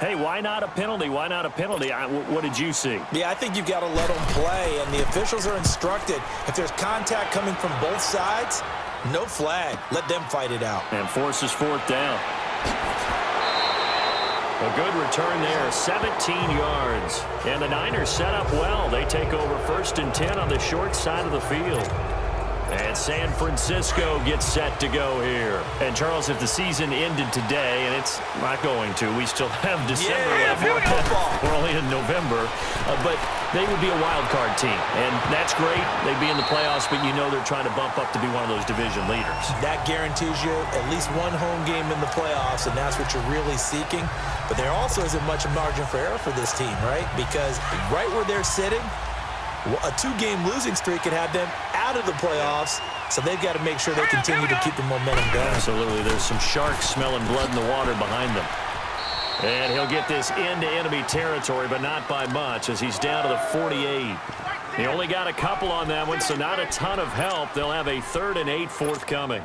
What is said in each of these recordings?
Hey, why not a penalty? Why not a penalty? What did you see? Yeah, I think you've got to let them play, and the officials are instructed. If there's contact coming from both sides, no flag. Let them fight it out. And forces fourth down. A good return there, 17 yards. And the Niners set up well. They take over 1st and 10 on the short side of the field. And San Francisco gets set to go here. And, Charles, if the season ended today, and it's not going to, we still have December left. We're only in November. But they would be a wild card team. And that's great. They'd be in the playoffs, but you know they're trying to bump up to be one of those division leaders. That guarantees you at least one home game in the playoffs, and that's what you're really seeking. But there also isn't much margin for error for this team, right? Because right where they're sitting, a 2-game losing streak could have them out of the playoffs, so they've got to make sure they continue to keep the momentum going. Absolutely. There's some sharks smelling blood in the water behind them. And he'll get this into enemy territory, but not by much, as he's down to the 48. He only got a couple on that one, so not a ton of help. They'll have a 3rd and 8 forthcoming.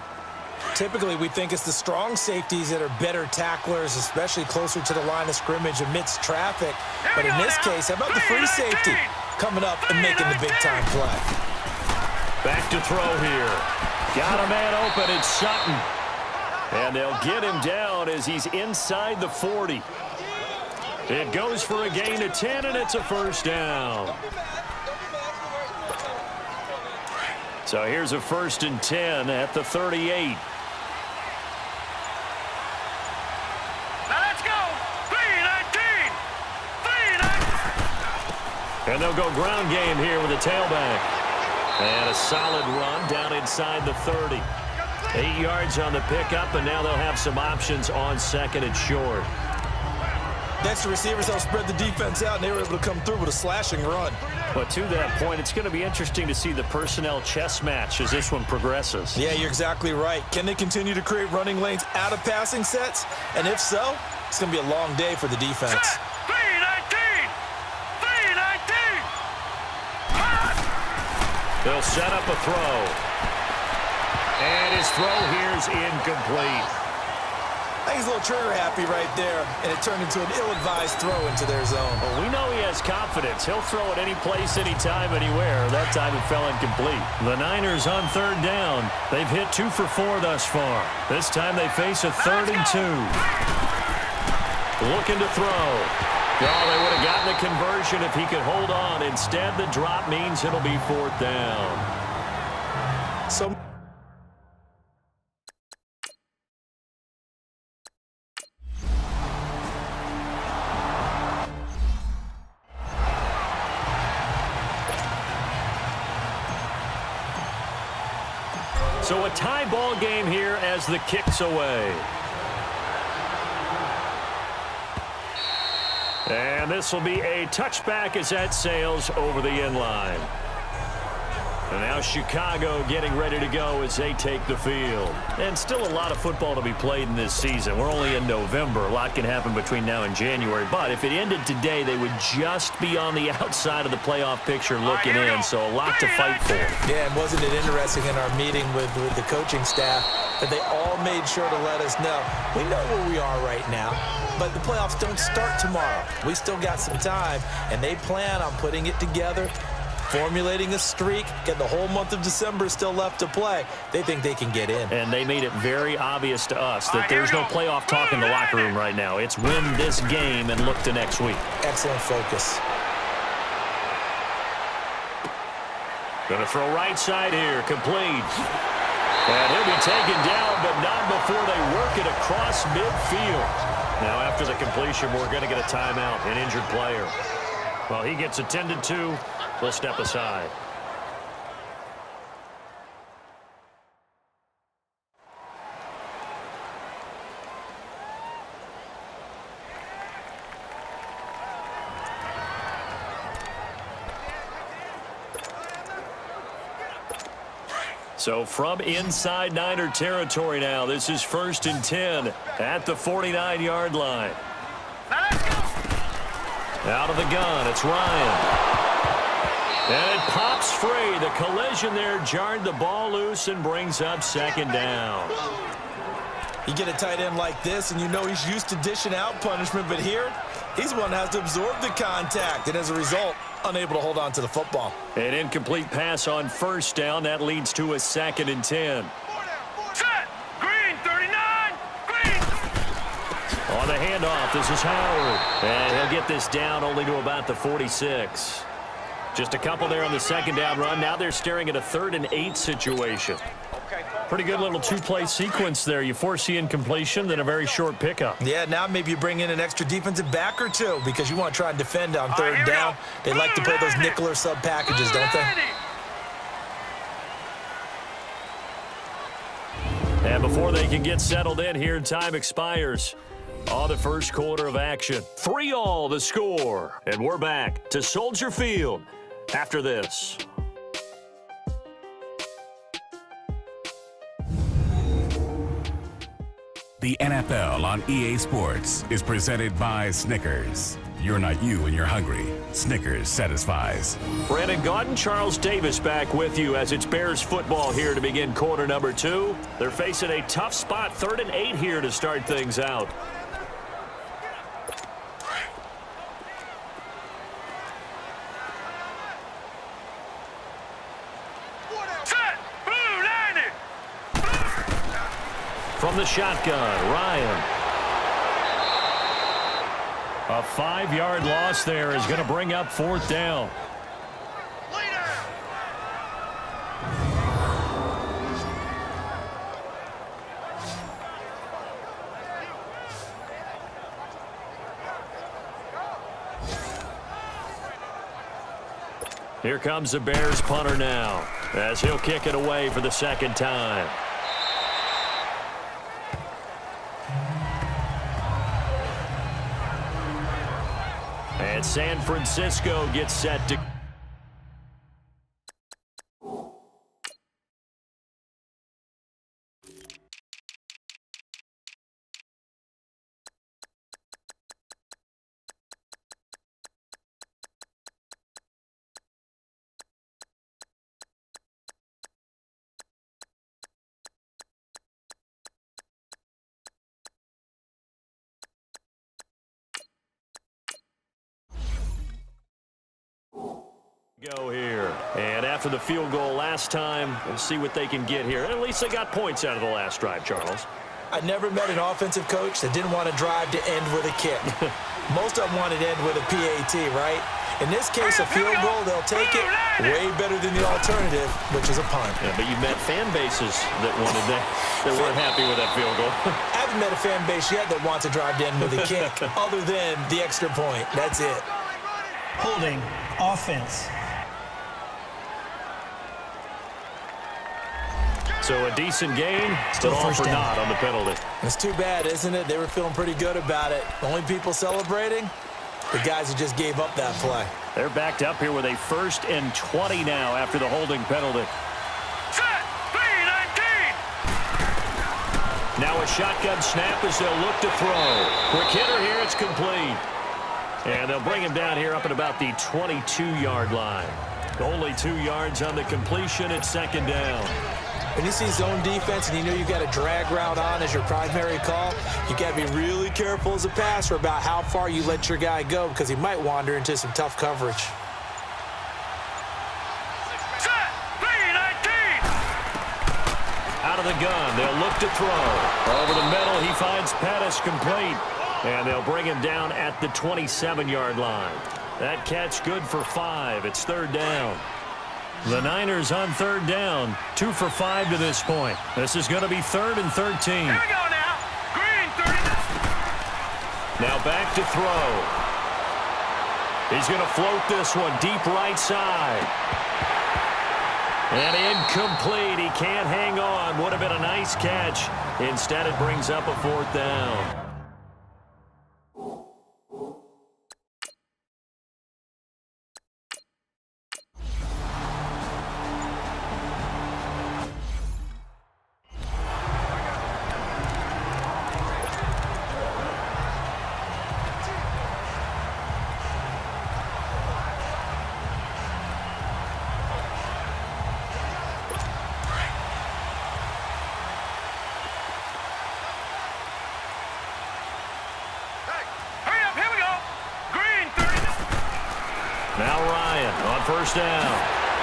Typically, we think it's the strong safeties that are better tacklers, especially closer to the line of scrimmage amidst traffic. But in this case, how about the free safety coming up and making the big-time play? Back to throw here. Got a man open. It's Sutton. And they'll get him down as he's inside the 40. It goes for a gain of 10, and it's a 1st down. So here's a 1st and 10 at the 38. And they'll go ground game here with a tailback. And a solid run down inside the 30. 8 yards on the pickup, and now they'll have some options on 2nd and short. Next, the receivers help spread the defense out, and they were able to come through with a slashing run. But to that point, it's going to be interesting to see the personnel chess match as this one progresses. Yeah, you're exactly right. Can they continue to create running lanes out of passing sets? And if so, it's going to be a long day for the defense. They'll set up a throw. And his throw here is incomplete. I think he's a little trigger happy right there, and it turned into an ill-advised throw into their zone. Well, we know he has confidence. He'll throw it any place, anytime, anywhere. That time it fell incomplete. The Niners on 3rd down. They've hit 2 for 4 thus far. This time they face a 3rd and 2. Looking to throw. Oh, they would have gotten the conversion if he could hold on. Instead, the drop means it'll be 4th down. So a tie ball game here as the kick's away. And this will be a touchback as that sails over the end line. And now Chicago getting ready to go as they take the field. And still a lot of football to be played in this season. We're only in November. A lot can happen between now and January. But if it ended today, they would just be on the outside of the playoff picture looking in. So a lot to fight for. Yeah, and wasn't it interesting in our meeting with the coaching staff that they all made sure to let us know, we know where we are right now, but the playoffs don't start tomorrow. We still got some time, and they plan on putting it together, formulating a streak, get the whole month of December still left to play. They think they can get in. And they made it very obvious to us that there's no playoff talk in the locker room right now. It's win this game and look to next week. Excellent focus. Going to throw right side here, complete. And he'll be taken down, but not before they work it across midfield. Now after the completion, we're going to get a timeout, an injured player. Well, he gets attended to. We'll step aside. So from inside Niner territory now, this is 1st and 10 at the 49-yard line. Out of the gun, it's Ryan. And it pops free. The collision there jarred the ball loose and brings up 2nd down. You get a tight end like this, and you know he's used to dishing out punishment, but here, he's one that has to absorb the contact, and as a result, unable to hold on to the football. An incomplete pass on first down. That leads to a 2nd and 10. Set! Green, 39! Green! On the handoff, this is Howard. And he'll get this down only to about the 46. Just a couple there on the 2nd down run. Now they're staring at a 3rd and 8 situation. Pretty good little two-play sequence there. You force the incompletion, then a very short pickup. Yeah, now maybe you bring in an extra defensive back or two because you want to try and defend on 3rd down. They like to play those nickel or sub packages, don't they? And before they can get settled in here, time expires on the first quarter of action. 3-all the score. And we're back to Soldier Field after this. The NFL on EA Sports is presented by Snickers. You're not you when you're hungry. Snickers satisfies. Brandon Gaudin, Charles Davis back with you as it's Bears football here to begin quarter number 2. They're facing a tough spot, 3rd and 8 here to start things out. From the shotgun, Ryan. A 5-yard loss there is going to bring up 4th down. Here comes the Bears punter now as he'll kick it away for the 2nd time. And San Francisco gets set to... go here. And after the field goal last time, we'll see what they can get here. At least they got points out of the last drive, Charles. I never met an offensive coach that didn't want to drive to end with a kick. Most of them wanted to end with a PAT, right? In this case, a field goal, they'll take it way better than the alternative, which is a punt. Yeah, but you've met fan bases that wanted that, that weren't happy with that field goal. I haven't met a fan base yet that wants to drive to end with a kick, other than the extra point. That's it. Holding offense. So a decent gain, still all for naught on the penalty. It's too bad, isn't it? They were feeling pretty good about it. The only people celebrating, the guys who just gave up that play. They're backed up here with a 1st and 20 now after the holding penalty. Set! 3-19! Now a shotgun snap as they'll look to throw. Quick hitter here, it's complete. And they'll bring him down here up at about the 22-yard line. Only 2 yards on the completion at 2nd down. When you see zone defense and you know you've got a drag route on as your primary call, you got to be really careful as a passer about how far you let your guy go because he might wander into some tough coverage. Set! 3-19! Out of the gun, they'll look to throw. Over the middle, he finds Pettis complete. And they'll bring him down at the 27-yard line. That catch good for 5. It's 3rd down. The Niners on 3rd down. 2 for 5 to this point. This is going to be 3rd and 13. Here we go now. Green, 30. Now back to throw. He's going to float this one deep right side. And incomplete. He can't hang on. Would have been a nice catch. Instead, it brings up a 4th down. Now Ryan on first down.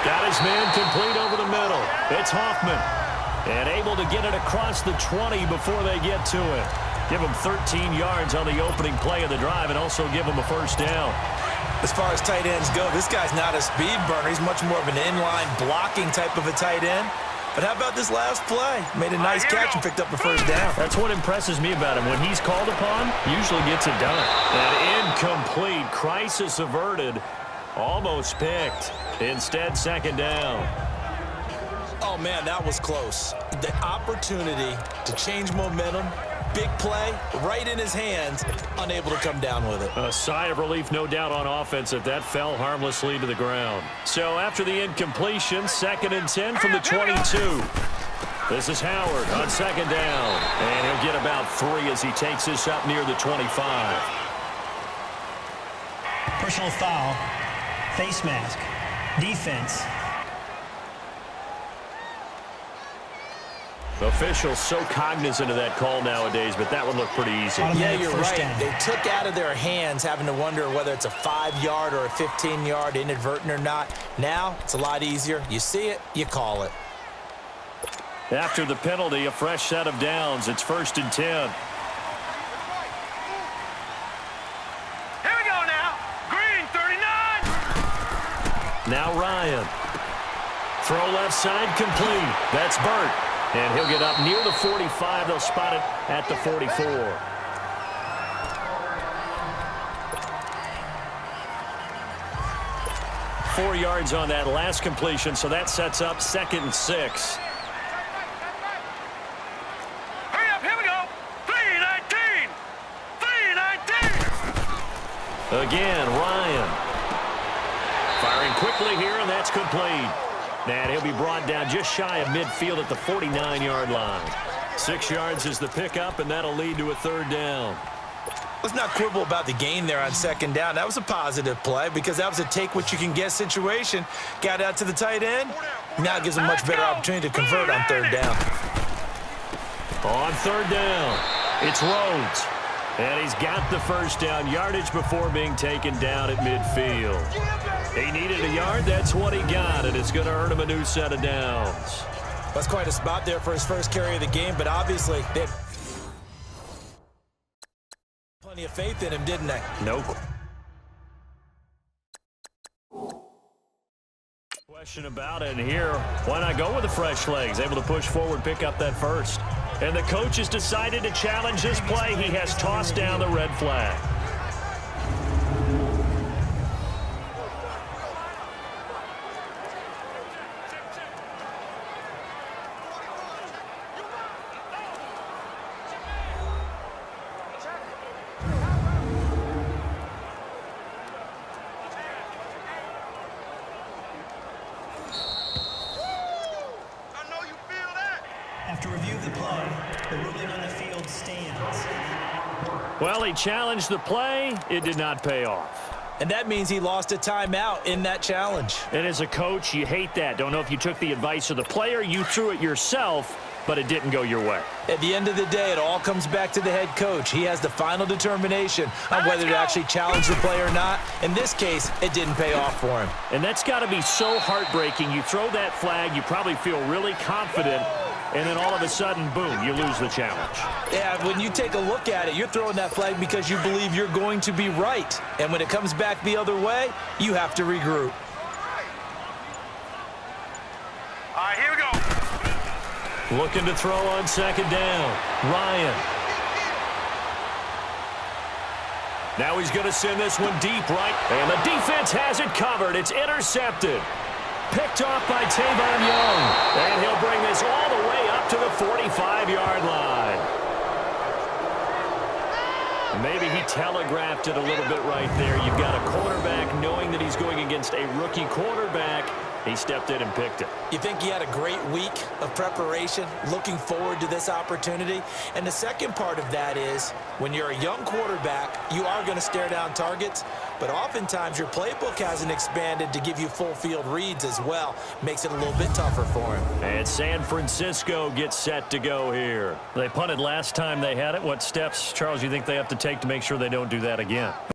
Got his man complete over the middle. It's Hoffman. And able to get it across the 20 before they get to it. Give him 13 yards on the opening play of the drive and also give him a first down. As far as tight ends go, this guy's not a speed burner. He's much more of an inline blocking type of a tight end. But how about this last play? Made a nice catch and picked up a first down. That's what impresses me about him. When he's called upon, usually gets it done. An incomplete, crisis averted, almost picked. Instead, second down. Oh, man, that was close. The opportunity to change momentum, big play, right in his hands, unable to come down with it. A sigh of relief, no doubt, on offense that fell harmlessly to the ground. So after the incompletion, 2nd and 10 from the 22. This is Howard on second down. And he'll get about 3 as he takes this up near the 25. Personal foul. Face mask. Defense. Officials so cognizant of that call nowadays, but that would look pretty easy. Yeah, you're right. They took out of their hands having to wonder whether it's a 5-yard or a 15-yard, inadvertent or not. Now, it's a lot easier. You see it, you call it. After the penalty, a fresh set of downs. It's 1st and 10. Here we go now. Green 39. Now Ryan. Throw left side complete. That's Burt. And he'll get up near the 45. They'll spot it at the 44. Four yards on that last completion, so that sets up 2nd and 6. Hurry up, here we go. 3:19. 3:19. Again, Ryan. Firing quickly here, and that's complete. And he'll be brought down just shy of midfield at the 49-yard line. 6 yards is the pickup, and that'll lead to a 3rd down. Let's not quibble about the gain there on second down. That was a positive play because that was a take-what-you-can-get situation. Got out to the tight end. Now it gives him a much better opportunity to convert on 3rd down. On 3rd down, it's Rhodes. And he's got the first down, yardage before being taken down at midfield. He needed a yard, that's what he got, and it's going to earn him a new set of downs. That's quite a spot there for his first carry of the game, but obviously they had plenty of faith in him, didn't they? No question about it, and here, why not go with the fresh legs? Able to push forward, pick up that first. And the coach has decided to challenge this play. He has tossed down the red flag. After review of the play, the ruling on the field stands. Well, he challenged the play. It did not pay off. And that means he lost a timeout in that challenge. And as a coach, you hate that. Don't know if you took the advice of the player, you threw it yourself, but it didn't go your way. At the end of the day, it all comes back to the head coach. He has the final determination on whether to actually challenge the play or not. In this case, it didn't pay off for him. And that's got to be so heartbreaking. You throw that flag, you probably feel really confident, and then all of a sudden, boom, you lose the challenge. Yeah, when you take a look at it, you're throwing that flag because you believe you're going to be right. And when it comes back the other way, you have to regroup. All right, here we go. Looking to throw on second down. Ryan. Now he's going to send this one deep right. And the defense has it covered. It's intercepted. Picked off by Tavon Young. And he'll bring this all the way up to the 45-yard line. Maybe he telegraphed it a little bit right there. You've got a quarterback knowing that he's going against a rookie quarterback. He stepped in and picked it. You think he had a great week of preparation, looking forward to this opportunity? And the second part of that is, when you're a young quarterback, you are going to stare down targets, but oftentimes your playbook hasn't expanded to give you full field reads as well. Makes it a little bit tougher for him. And San Francisco gets set to go here. They punted last time they had it. What steps, Charles, you think they have to take to make sure they don't do that again?